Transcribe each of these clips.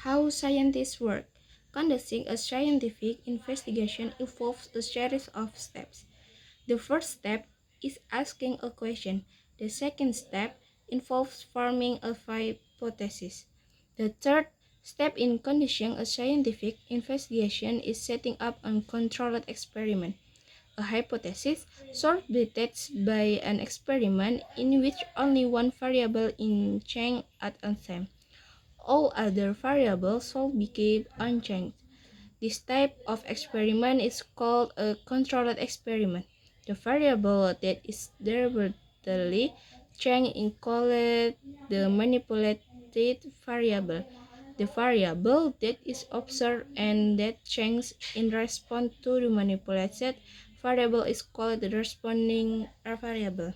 How scientists work. Conducting a scientific investigation involves a series of steps. The first step is asking a question. The second step involves forming a hypothesis. The third step in conducting a scientific investigation is setting up a controlled experiment. A hypothesis should be tested by an experiment in which only one variable is changed at a time. All other variables should be kept unchanged. This type of experiment is called a controlled experiment. The variable that is deliberately changed is called the manipulated variable. The variable that is observed and that changes in response to the manipulated variable is called the responding variable.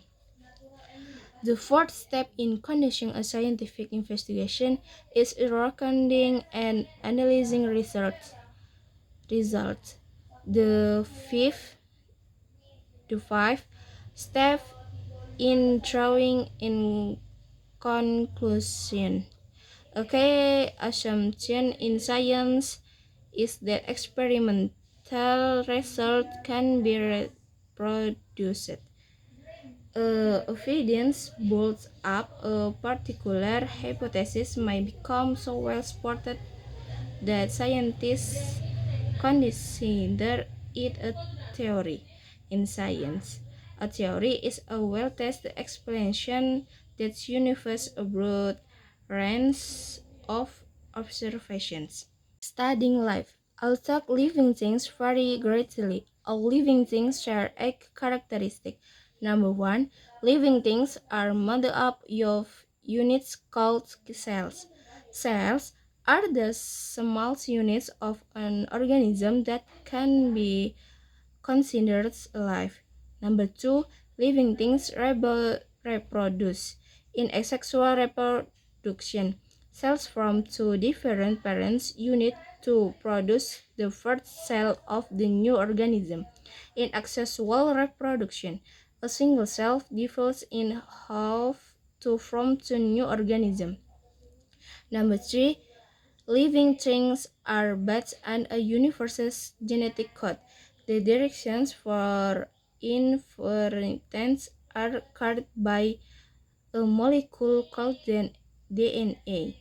The fourth step in conducting a scientific investigation is recording and analyzing results. The fifth step in drawing in conclusion. A key assumption in science is that experimental results can be reproduced. Evidence builds up a particular hypothesis may become so well supported that scientists consider it a theory. In science, a theory is a well-tested explanation that unifies a broad range of observations. Studying life. Although living things vary greatly, all living things share a characteristic. Number one, living things are made up of units called cells. Cells are the smallest units of an organism that can be considered alive. Number two, living things reproduce. In asexual reproduction, cells from two different parents unit to produce the first cell of the new organism. In asexual reproduction, a single cell divides in half to form two new organisms. Number three, living things are based on a universal genetic code. The directions for inheritance are carried by a molecule called DNA.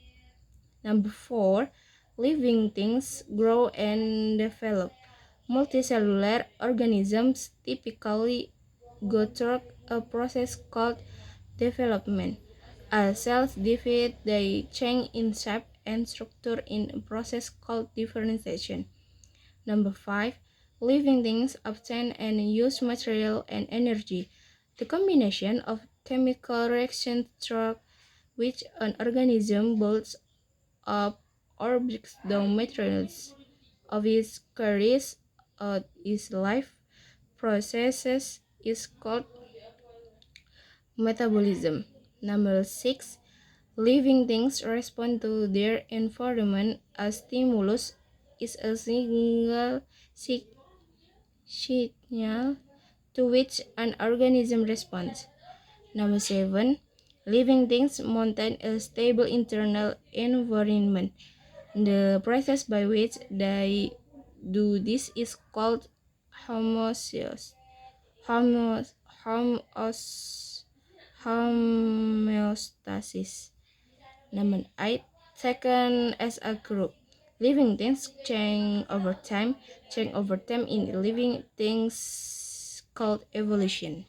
Number four, living things grow and develop. Multicellular organisms typically go through a process called development. As cells divide, they change in shape and structure in a process called differentiation. Number five, living things obtain and use material and energy. The combination of chemical reactions through which an organism builds up or breaks down materials of its carries out its life processes is called metabolism. Number six, living things respond to their environment. A stimulus is a single signal to which an organism responds. Number seven, living things maintain a stable internal environment. The process by which they do this is called homeostasis. Homos, homos, homeostasis. Number 8, taken as a group. Living things change over time. Change over time in living things called evolution.